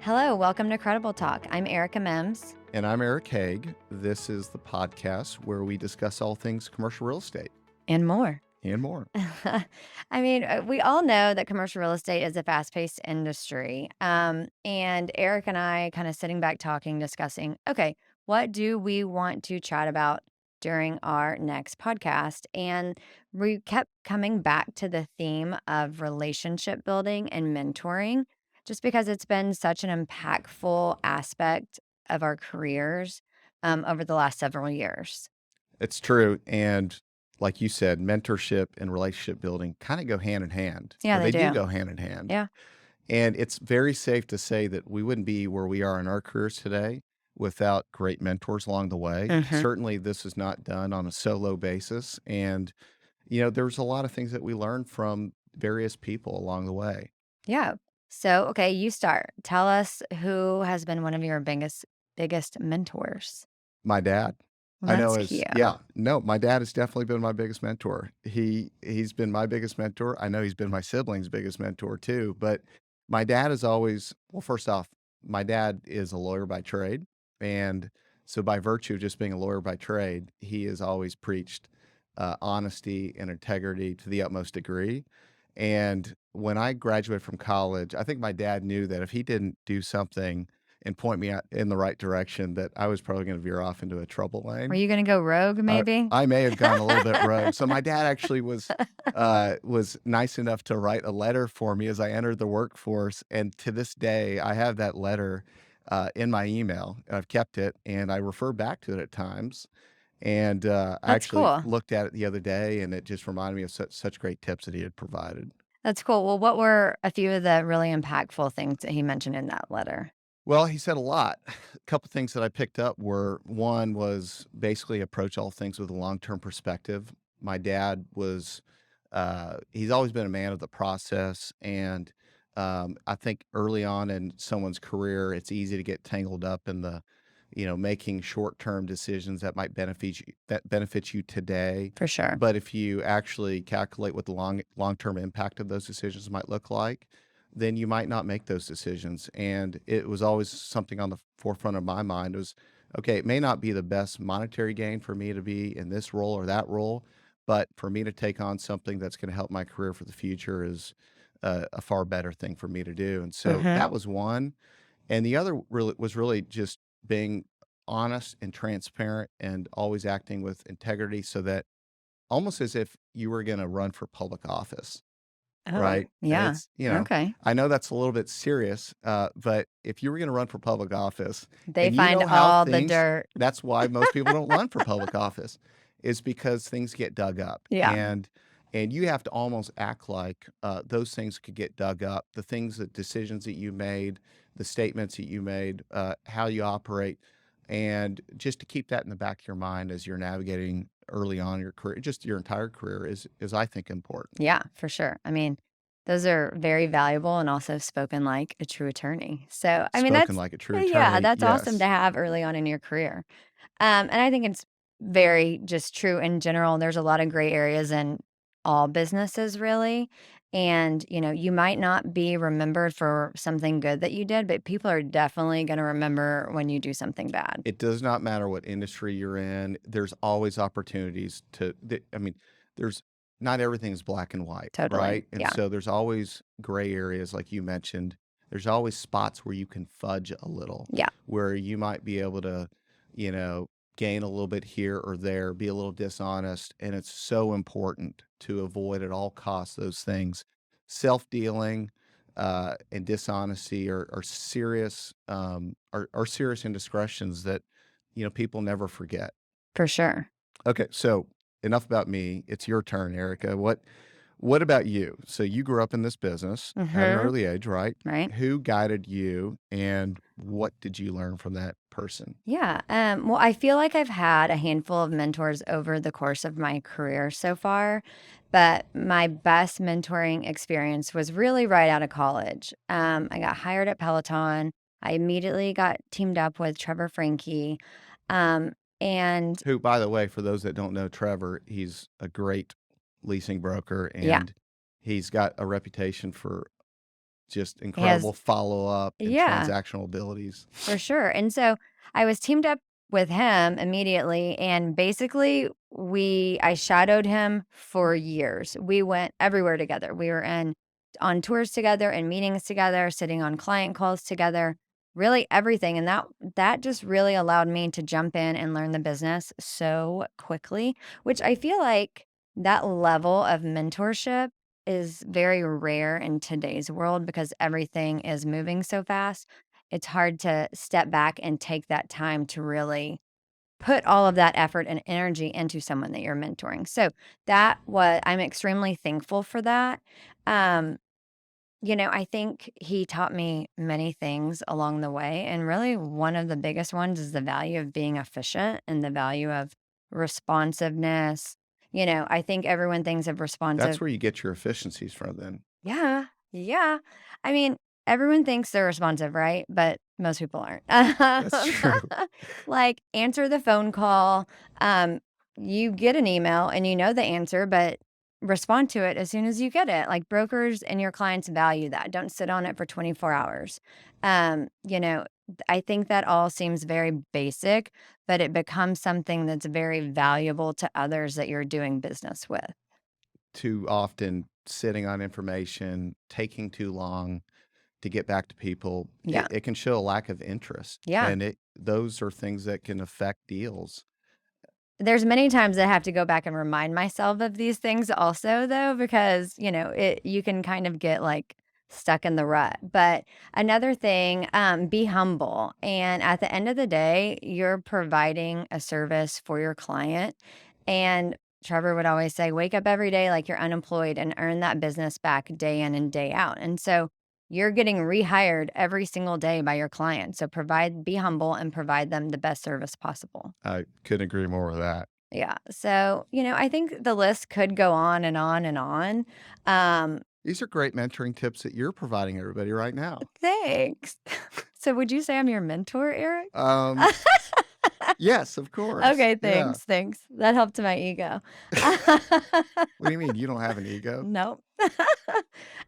Hello, welcome to Credible Talk. I'm Aarica Mims And I'm Eric Hage. This is the podcast where we discuss all things commercial real estate and more. and more. We all know that commercial real estate is a fast paced industry. And Eric and I kind of sitting back talking, discussing, okay, what do we want to chat about during our next podcast? And we kept coming back to the theme of relationship building and mentoring, just because it's been such an impactful aspect of our careers over the last several years. It's true. And like you said, mentorship and relationship building kind of go hand in hand, Yeah, or they they do do. go hand in hand. Yeah. And it's very safe to say that we wouldn't be where we are in our careers today without great mentors along the way. Hmm. Certainly, this is not done on a solo basis. And, there's a lot of things that we learn from various people along the way. Yeah. So, okay, you start. Tell us who has been one of your biggest mentors. My dad. Well, I know that's is cute. yeah. No, my dad has definitely been my biggest mentor. He's been my biggest mentor. I know he's been my siblings' biggest mentor too, but my dad is always well, first off, my dad is a lawyer by trade, and so by virtue of just being a lawyer by trade, he has always preached, honesty and integrity to the utmost degree, and when I graduated from college, I think my dad knew that if he didn't do something and point me out in the right direction, that I was probably gonna veer off into a trouble Were lane. you going to go rogue, Uh, maybe? I may have gone a little bit rogue. So my dad actually was nice enough to write a letter for me as I entered the workforce, and to this day, I have that letter, in my email. I've kept it, and I refer back to it at times, and, I That's actually cool. looked at it the other day, and it just reminded me of such great tips that he had provided. That's cool. Well, what were a few of the really impactful things that he mentioned in that letter? Well, he said a lot. A couple things that I picked up were one was basically approach all things with a long-term perspective. My dad was he's always been a man of the process, and I think early on in someone's career, it's easy to get tangled up in the making short-term decisions that might benefit you today. For sure. But if you actually calculate what the long-term impact of those decisions might look like, then you might not make those decisions. And it was always something on the forefront of my mind was, okay, it may not be the best monetary gain for me to be in this role or that role, but for me to take on something that's going to help my career for the future is a far better thing for me to do. And so Hmm. that was one. And the other really just being honest and transparent and always acting with integrity so that almost as if you were going to run for public office. Oh, Right? And yeah. Okay. I know that's a little bit serious, but if you were gonna run for public office They and you find know how all the things dirt. that's why most people don't run for public office, is because things get dug up. Yeah, And you have to almost act like, those things could get dug up, decisions that you made, the statements that you made, how you operate, and just to keep that in the back of your mind as you're navigating early on in your career, just your entire career is I think important. yeah, for sure. Those are very valuable and also spoken like a true attorney. So, Spoken like a true yeah, attorney, that's awesome to yes. have early on in your career. And I think it's very just true in general. There's a lot of gray areas in all businesses, really. And, you might not be remembered for something good that you did, but people are definitely going to remember when you do something bad. It does not matter what industry you're in, there's always opportunities there's not everything is black and white, Totally. right? And Yeah. so there's always gray areas like you mentioned. There's always spots where you can fudge a little, Yeah, where you might be able to, you know, gain a little bit here or there, be a little dishonest, and it's so important to avoid at all costs those things. Self-dealing, and dishonesty are serious are serious indiscretions that people never forget. for sure. Okay, so enough about me. It's your turn, Erica. What about you? So you grew up in this business at an Hmm. early age, right? Right. Who guided you, and what did you learn from that person? Yeah. Well, I feel like I've had a handful of mentors over the course of my career so far, but my best mentoring experience was really right out of college. I got hired at Peloton. I immediately got teamed up with Trevor Franke. Um, and Who, by the way, for those that don't know Trevor, he's a great leasing broker, yeah, and he's got a reputation for just He has incredible follow-up and yeah. transactional abilities. For sure, and so I was teamed up with him immediately, and basically I shadowed him for years. We went everywhere together. We were in on tours together and meetings together, sitting on client calls together, really everything, and that just really allowed me to jump in and learn the business so quickly, which I feel like that level of mentorship is very rare in today's world because everything is moving so fast. It's hard to step back and take that time to really put all of that effort and energy into someone that you're mentoring. So I'm extremely thankful for that. Um, I think he taught me many things along the way. And really, one of the biggest ones is the value of being efficient and the value of responsiveness. I think everyone thinks of That's responsive. where you get your efficiencies from then. Yeah, yeah. I mean, everyone thinks they're responsive, right? But most people aren't. That's true. Like, answer the phone call. Um, you get an email and you know the answer, but respond to it as soon as you get it. Like, brokers and your clients value that. Don't sit on it for 24 hours. I think that all seems very basic, but it becomes something that's very valuable to others that you're doing business with. Too often sitting on information, taking too long to get back to people, Yeah. it can show a lack of interest, Yeah. and it those are things that can affect deals. There's many times I have to go back and remind myself of these things also though, because, you can kind of get, like, stuck in the rut. But another thing, be humble, and at the end of the day, you're providing a service for your client, and Trevor would always say, "Wake up every day like you're unemployed and earn that business back day in and day out." And so, you're getting rehired every single day by your client, so be humble and provide them the best service possible. I couldn't agree more with that. Yeah. So, I think the list could go on and on and on. Um, These are great mentoring tips that you're providing everybody right now. Thanks. So, would you say I'm your mentor, Eric? Um, yes, of course. Okay, Yeah. thanks. That helped my ego. What do you mean? You don't have an ego? Nope.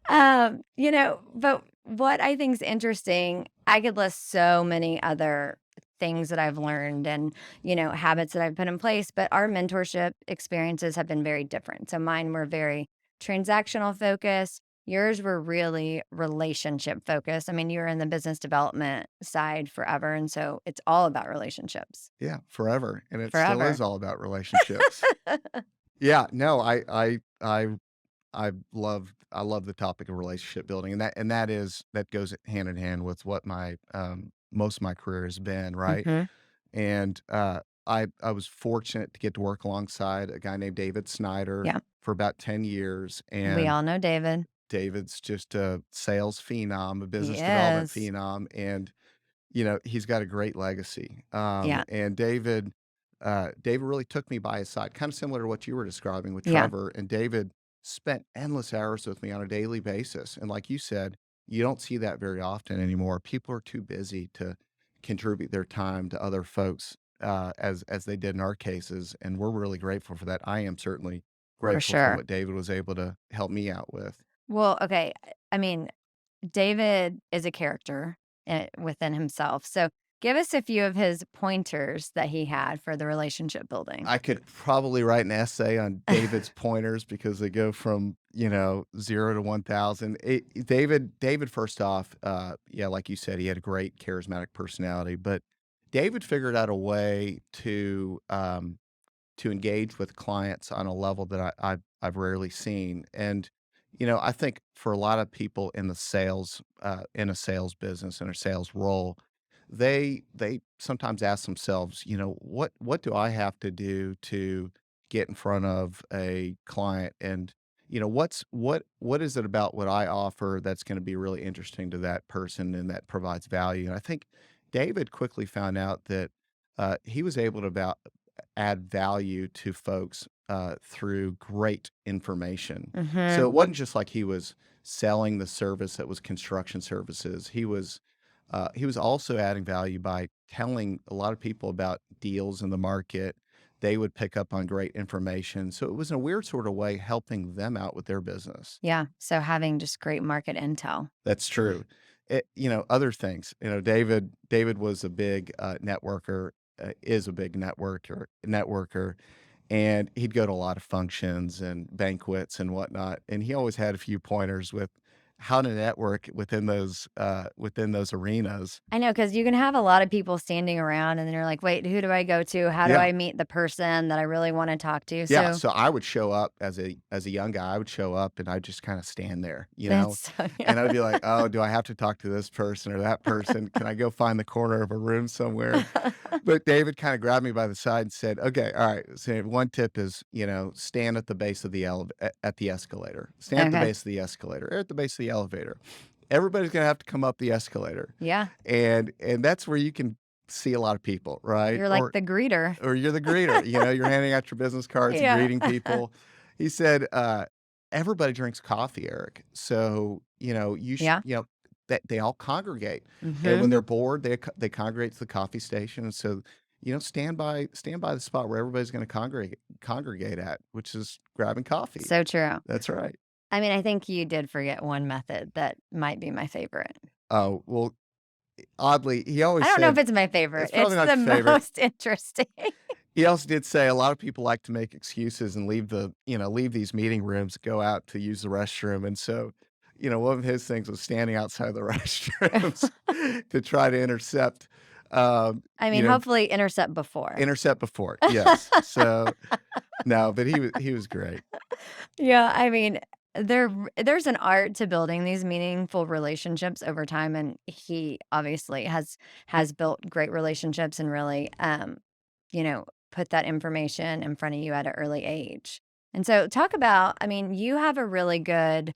But what I think is interesting, I could list so many other things that I've learned and, habits that I've put in place, but our mentorship experiences have been very different. So mine were very transactional focused. Yours were really relationship focused. I mean, you were in the business development side forever. And so it's all about relationships Yeah, forever, and it still is forever. all about relationships. Yeah, no, I love the topic of relationship building, that goes hand in hand with what my, most of my career has been, right? Hmm. And, I was fortunate to get to work alongside a guy named David Snyder Yeah. for about 10 years, We and all know David. David's just a sales phenom, a He business development is. phenom, and he's got a great legacy. Yeah. And David really took me by his side, kind of similar to what you were describing with Yeah. Trevor. And David spent endless hours with me on a daily basis. And like you said, you don't see that very often anymore. People are too busy to contribute their time to other folks, as they did in our cases. And we're really grateful for that. I am certainly For grateful for sure. what David was able to help me out with. Well, okay. I mean, David is a character within himself. So give us a few of his pointers that he had for the relationship building. I could probably write an essay on David's pointers because they go from, 0 to 1,000. David, first off, yeah, like you said, he had a great charismatic personality, but David figured out a way to engage with clients on a level that I've rarely seen. And, I think for a lot of people in a sales business, in a sales role, they sometimes ask themselves, what do I have to do to get in front of a client? And, what is it about what I offer that's going to be really interesting to that person and that provides value? And I think David quickly found out that he was able to add value to folks, through great information. So it Mhm. wasn't just like he was selling the service that was construction services. He was also adding value by telling a lot of people about deals in the market they would pick up on great information. So it was in a weird sort of way helping them out with their business. Yeah, so having just great market intel. That's true. Other things, David was a big, networker, is a big networker, and he'd go to a lot of functions and banquets and whatnot, and he always had a few pointers with how to network within those arenas. I know, because you can have a lot of people standing around, and then you're like, "Wait, who do I go to? How do Yeah. I meet the person that I really wanna talk to?" Yeah, So so I would show up as a young guy, I would show up and I'd just kinda stand there, that's so yeah. and I'd be like, "Oh, do I have to talk to this person or that person? Can I go find the corner of a room somewhere?" But David kinda grabbed me by the side and said, "Okay, alright, so one tip is, stand at the base of the at the escalator. Stand at the Okay. base of the escalator or at the base of the elevator. Everybody's gonna have to come up the escalator, Yeah. and that's where you can see a lot of people, right? You're like the greeter. Or you're the greeter, you're handing out your business cards and Yeah. greeting people. He said, "Everybody drinks coffee, Eric. So, Yeah. that they all congregate. And when Mhm. they're bored, they congregate to the coffee station. And so, stand by the spot where everybody's gonna congregate at, which is grabbing coffee." So true. That's right. I mean, I think you did forget one method that might be my favorite. Oh, well, oddly, he I always don't know if said it's my favorite. it's probably It's not the your favorite. most interesting. He also did say a lot of people like to make excuses and leave these meeting rooms, go out to use the restroom, and so, one of his things was standing outside the restrooms to try to I you mean, know, hopefully intercept before. intercept before. Yes. So, no, but he was great. Yeah, I mean, there's an art to building these meaningful relationships over time, and he obviously has built great relationships and really, put that information in front of you at an early age. And so talk about I mean, you have a really good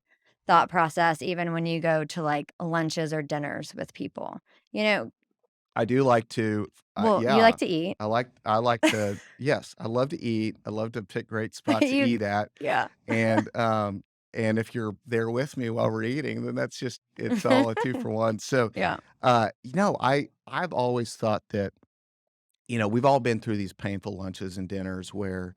thought process even when you go to, like, lunches or dinners with people. You know I do like to well, you like yeah, to eat. I like to yes, I love to eat. I love to pick great spots to You eat at. yeah. And, um, and if you're there with me while we're eating, then it's all a 2 for 1. So, Yeah, I've always thought that, we've all been through these painful lunches and dinners where,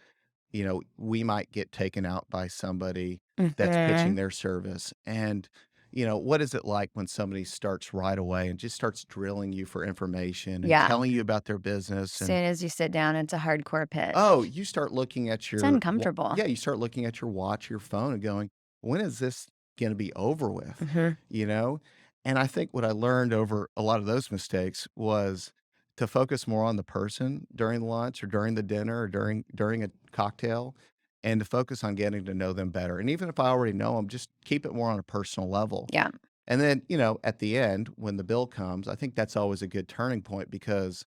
we might get taken out by somebody that's pitching mhm. their service. And, what is it like when somebody starts right away and just starts drilling you for information and Yeah. telling you about their business and Soon as you sit down, it's a hardcore oh, pitch. you start looking at It's your uncomfortable. yeah, you start looking at your watch, your phone, and going, "When is this gonna be over with?" Mhm. You know? And I think what I learned over a lot of those mistakes was to focus more on the person during lunch or during the dinner or during a cocktail, and to focus on getting to know them better. And even if I already know them, just keep it more on a personal level. Yeah. And then, at the end, when the bill comes, I think that's always a good turning point because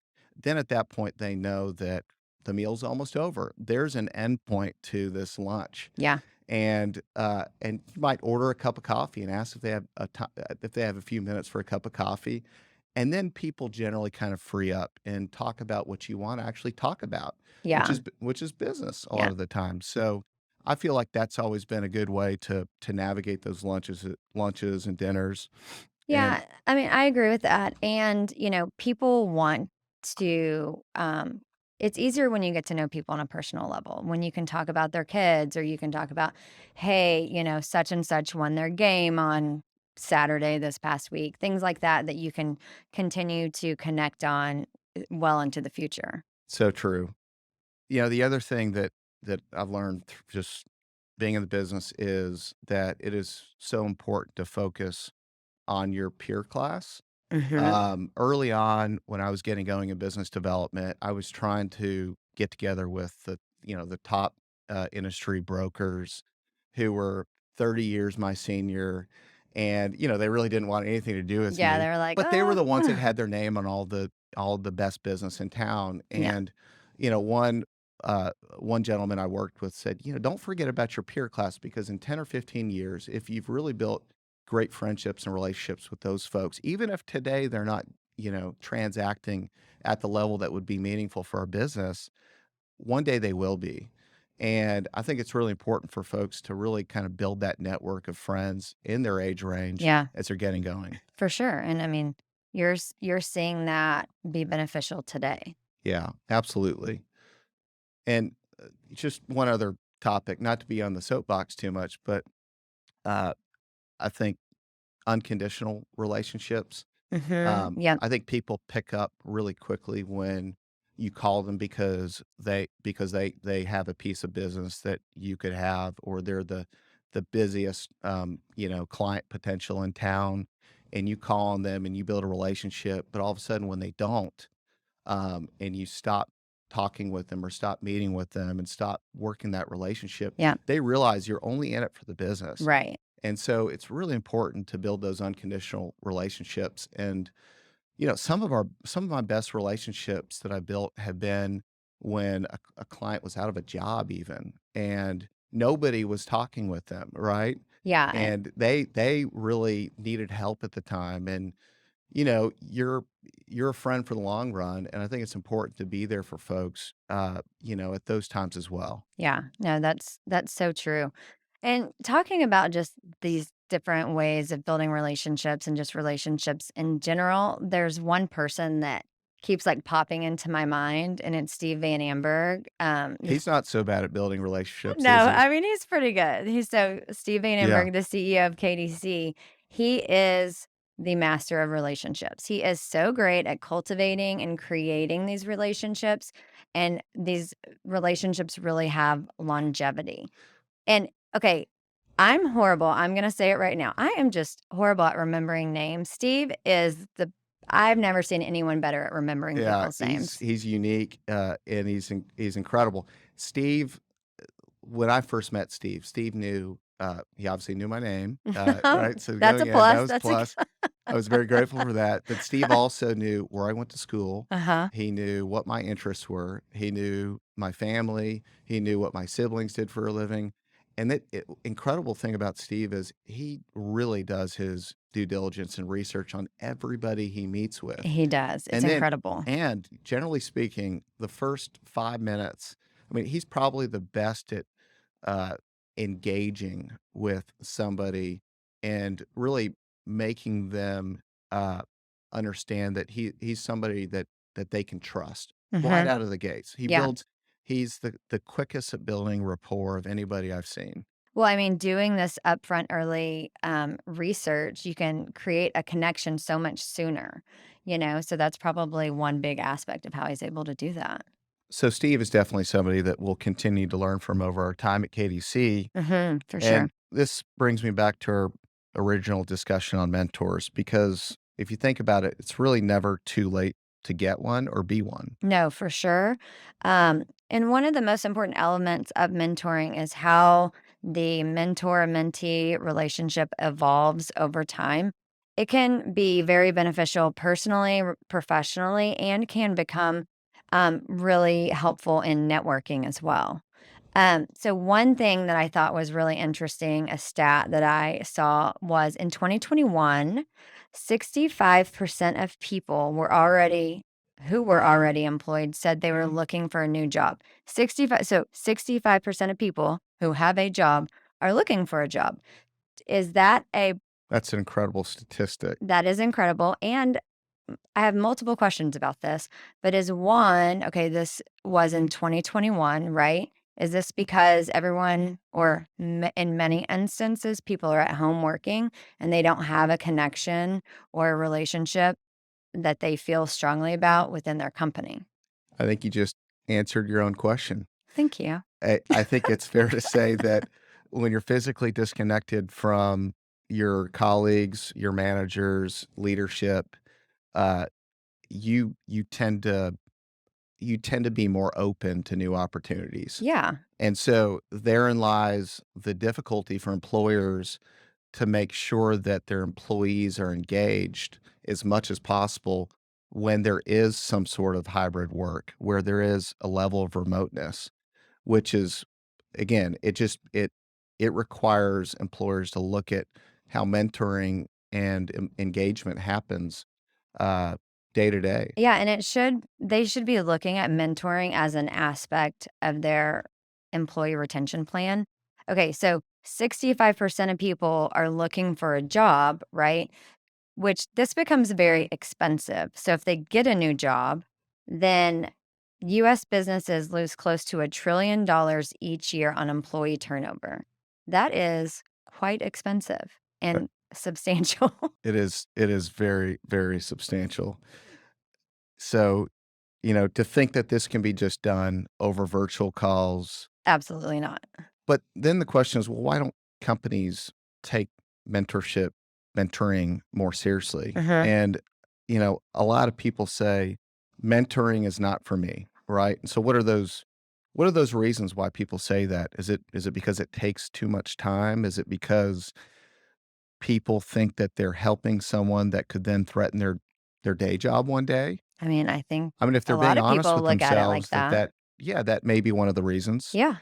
then at that point, they know that the meal's almost over. There's an end point to this lunch. Yeah. And you might order a cup of coffee and ask if they have a few minutes for a cup of coffee. And then people generally kind of free up and talk about what you want to actually talk about, Yeah. which is business a lot Yeah. of the time. So I feel like that's always been a good way to navigate those lunches and dinners. And Yeah. I mean, I agree with that. And, people want to, it's easier when you get to know people on a personal level, when you can talk about their kids or you can talk about, hey, such and such won their game on Saturday this past week, things like that, that you can continue to connect on well into the future. so true. The other thing that I've learned just being in the business is that it is so important to focus on your peer class. Hmm. Early on, when I was getting going in business development, I was trying to get together with the top industry brokers who were 30 years my senior, and they really didn't want anything to do with Yeah. me, They're like, but they were oh, the ones that had their name on all the best business in town. yeah. And you know, one one gentleman I worked with said, don't forget about your peer class because in 10 or 15 years, if you've really built great friendships and relationships with those folks, even if today they're not, transacting at the level that would be meaningful for our business, one day they will be. And I think it's really important for folks to really kind of build that network of friends in their age range Yeah. as they're getting going. For sure, and I mean, you're seeing that be beneficial today. Yeah, absolutely. And just one other topic, not to be on the soapbox too much, but uh, I think unconditional relationships. Mhm. Yep. I think people pick up really quickly when you call them because they have a piece of business that you could have, or they're the busiest client potential in town, and you call on them and you build a relationship. But all of a sudden, when they don't, and you stop talking with them or stop meeting with them and stop working that relationship, Yep. they realize you're only in it for the business. Right. And so it's really important to build those unconditional relationships. And some of my best relationships that I built have been when a client was out of a job even, and nobody was talking with them, right? Yeah. And they really needed help at the time. And you're a friend for the long run, and I think it's important to be there for folks, at those times as well. Yeah, no, that's so true. And talking about just these different ways of building relationships and just relationships in general, there's one person that keeps like popping into my mind, and it's Steve Van Amburg. He's not so bad at building relationships, No, is he? I mean he's pretty good. He's so Steve Van Yeah. Amburg, the CEO of KDC, he is the master of relationships. He is so great at cultivating and creating these relationships, and these relationships really have longevity. And okay, I'm horrible. I'm going to say it right now. I am just horrible at remembering names. Steve is the I've never seen anyone better at remembering Yeah, people's he's names. he's unique, and he's incredible. Steve, when I first met Steve, Steve knew, he obviously knew my name, right? So That's going a in, that plus. was a That's a plus. I was very grateful for that, but Steve also knew where I went to school. Uh-huh. He knew what my interests were. He knew my family. He knew what my siblings did for a living. And incredible thing about Steve is he really does his due diligence and research on everybody he meets with. He does. It's And then incredible. and generally speaking, the first 5 minutes, I mean, he's probably the best at, uh, engaging with somebody and really making them, uh, understand that he's somebody that they can trust right Mhm. out of the gates. Yeah. He's the quickest at building rapport of anybody I've seen. Well, I mean, doing this upfront early research, you can create a connection so much sooner, So that's probably one big aspect of how he's able to do that. So Steve is definitely somebody that we'll continue to learn from over our time at KDC. For sure. And this brings me back to our original discussion on mentors, because if you think about it, it's really never too late to get one or be one. No, for sure. And one of the most important elements of mentoring is how the mentor mentee relationship evolves over time. It can be very beneficial personally, professionally, and can become really helpful in networking as well. So one thing that I thought was really interesting, a stat that I saw was in 2021, 65% of people who were already employed said they were looking for a new job. 65% of people who have a job are looking for a job. Is that a That's an incredible statistic. that is incredible, and I have multiple questions about this, but is one, okay, this was in 2021, right? Is this because everyone, or in many instances, people are at home working and they don't have a connection or a relationship that they feel strongly about within their company? I think you just answered your own question. Thank you. I think it's fair to say that when you're physically disconnected from your colleagues, your managers, leadership, uh, you tend to be more open to new opportunities. Yeah. And so therein lies the difficulty for employers to make sure that their employees are engaged as much as possible when there is some sort of hybrid work, where there is a level of remoteness, which is, again, it requires employers to look at how mentoring and engagement happens, uh, day to day. Yeah, and they should be looking at mentoring as an aspect of their employee retention plan. Okay, so 65% of people are looking for a job, right? Which this becomes very expensive. So if they get a new job, then US businesses lose close to $1 trillion each year on employee turnover. That is quite expensive Uh, and substantial. it is very, very substantial. So, to think that this can be just done over virtual calls. Absolutely not. But then the question is, well, why don't companies take mentorship, mentoring more seriously? Mhm. And, a lot of people say mentoring is not for me, right? And so what are those reasons why people say that? Is it because it takes too much time? Is it because people think that they're helping someone that could then threaten their day job one day? I mean, I think I mean, if a they're lot being of honest people with look at it like themselves, that. yeah, that may be one of the reasons. Yeah.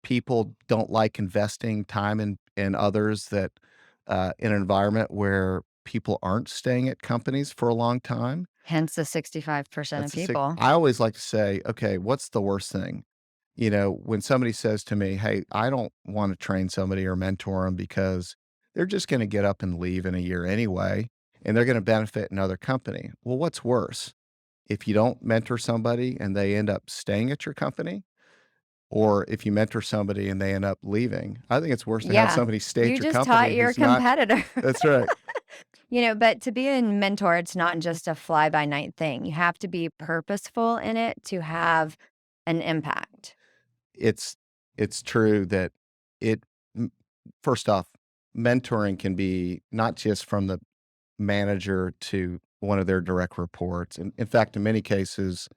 People don't like investing time in others that in an environment where people aren't staying at companies for a long time. Hence the 65% of That's a sick people. I always like to say, "Okay, what's the worst thing?" When somebody says to me, "Hey, I don't wanna train somebody or mentor them because they're just gonna get up and leave in a year anyway, and they're gonna benefit another company." Well, what's worse? If you don't mentor somebody and they end up staying at your company, or if you mentor somebody and they end up leaving? I think it's worse to have Yeah. somebody stay at You your just taught company your who's not. competitor. That's right. But to be a mentor, it's not just a fly by night thing. You have to be purposeful in it to have an impact. It's it's true that it m first off, mentoring can be not just from the manager to one of their direct reports. In fact, in many cases,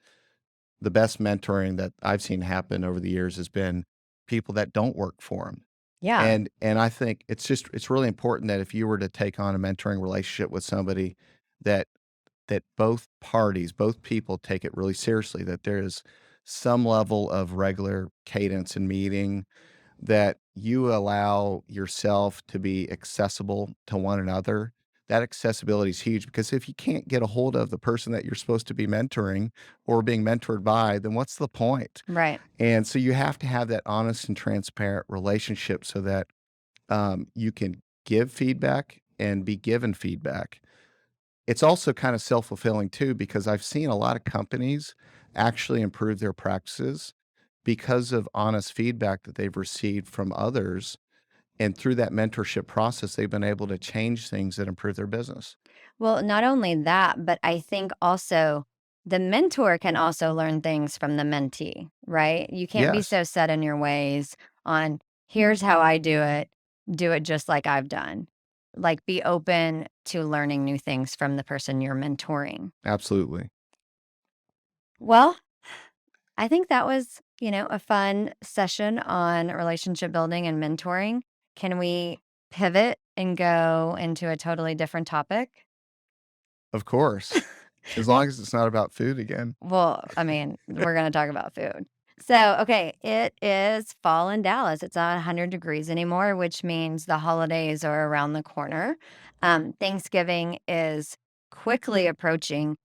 the best mentoring that I've seen happen over the years has been people that don't work for them. Yeah. And I think it's really important that if you were to take on a mentoring relationship with somebody that both parties, both people take it really seriously, that there is some level of regular cadence and meeting, that you allow yourself to be accessible to one another. That accessibility is huge because if you can't get a hold of the person that you're supposed to be mentoring or being mentored by, then what's the point? Right. And so you have to have that honest and transparent relationship so that you can give feedback and be given feedback. It's also kind of self-fulfilling too, because I've seen a lot of companies actually improve their practices because of honest feedback that they've received from others. And through that mentorship process, they've been able to change things that improve their business. Well, not only that, but I think also the mentor can also learn things from the mentee, right? You can't be Yes, so set in your ways on here's how I do it just like I've done. Like be open to learning new things from the person you're mentoring. absolutely. Well, I think that was, a fun session on relationship building and mentoring. Can we pivot and go into a totally different topic? Of course. As long as it's not about food again. Well, I mean, we're gonna talk about food. So, okay, it is fall in Dallas. It's not 100 degrees anymore, which means the holidays are around the corner. Thanksgiving is quickly approaching,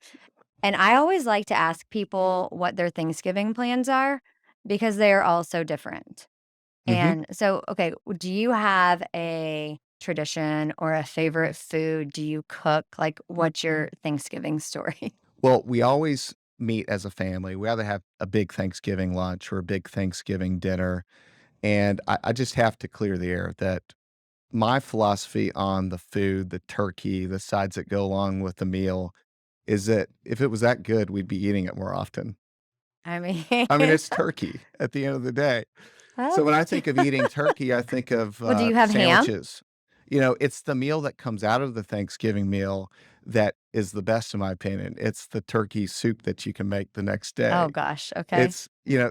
and I always like to ask people what their Thanksgiving plans are because they are all so different. Mhm. And so, okay, do you have a tradition or a favorite food? Do you cook? Like, what's your Thanksgiving story? Well, we always meet as a family. We either have a big Thanksgiving lunch or a big Thanksgiving dinner. And I just have to clear the air that my philosophy on the food, the turkey, the sides that go along with the meal is that if it was that good, we'd be eating it more often. I mean, I mean, it's turkey at the end of the day. So when I okay. think of eating turkey, I think of, Well, do you have ham? sandwiches. It's the meal that comes out of the Thanksgiving meal that is the best in my opinion. It's the turkey soup that you can make the next Oh day. gosh, okay.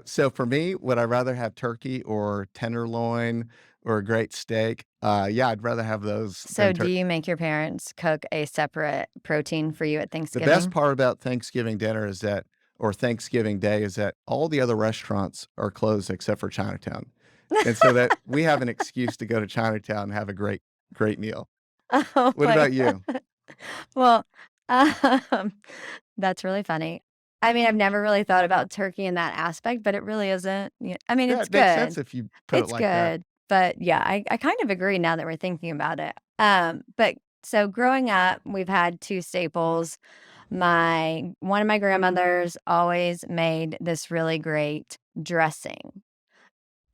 So for me, would I rather have turkey or tenderloin or a great steak? Yeah, I'd rather have those So than do turkey. you make your parents cook a separate protein for you at The best Thanksgiving? part about Thanksgiving dinner is that or Thanksgiving Day is that all the other restaurants are closed except for Chinatown. And so that we have an excuse to go to Chinatown and have a great, great meal. Oh What my about you? god. Well, um, that's really funny. I mean, I've never really thought about turkey in that aspect, but it really isn't I mean, Yeah, it's it makes sense good. if you put it It's like that. good, but yeah, I kind of agree now that we're thinking about it. But so growing up, we've had 2 staples. One of my grandmothers always made this really great dressing.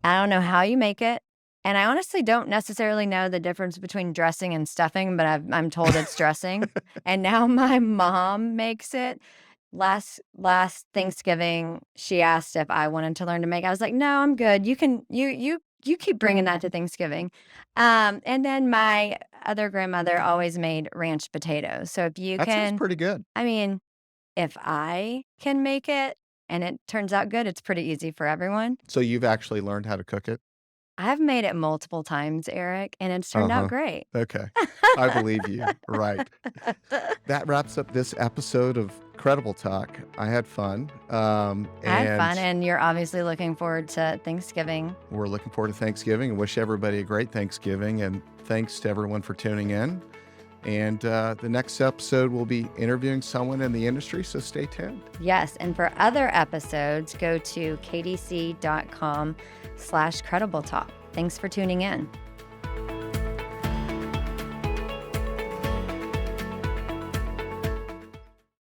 I don't know how you make it, and I honestly don't necessarily know the difference between dressing and stuffing, but I'm told it's dressing, and now my mom makes it. Last Thanksgiving, she asked if I wanted to learn to make. I was like, "No, I'm good. You can you keep bringing that to Thanksgiving." And then my other grandmother always made ranch potatoes. So if you That sounds can, pretty good. I mean, if I can make it and it turns out good, it's pretty easy for everyone. So you've actually learned how to cook it? I've made it multiple times, Eric, and it's turned out Uh-huh. great. Okay. I believe you. Right. That wraps up this episode of Credible Talk. I had fun. I had And fun, and you're obviously looking forward to Thanksgiving. we're looking forward to Thanksgiving and wish everybody a great Thanksgiving. And thanks to everyone for tuning in. And the next episode, we'll be interviewing someone in the industry, so stay tuned. Yes, and for other episodes, go to kdc.com/credible talk. Thanks for tuning in.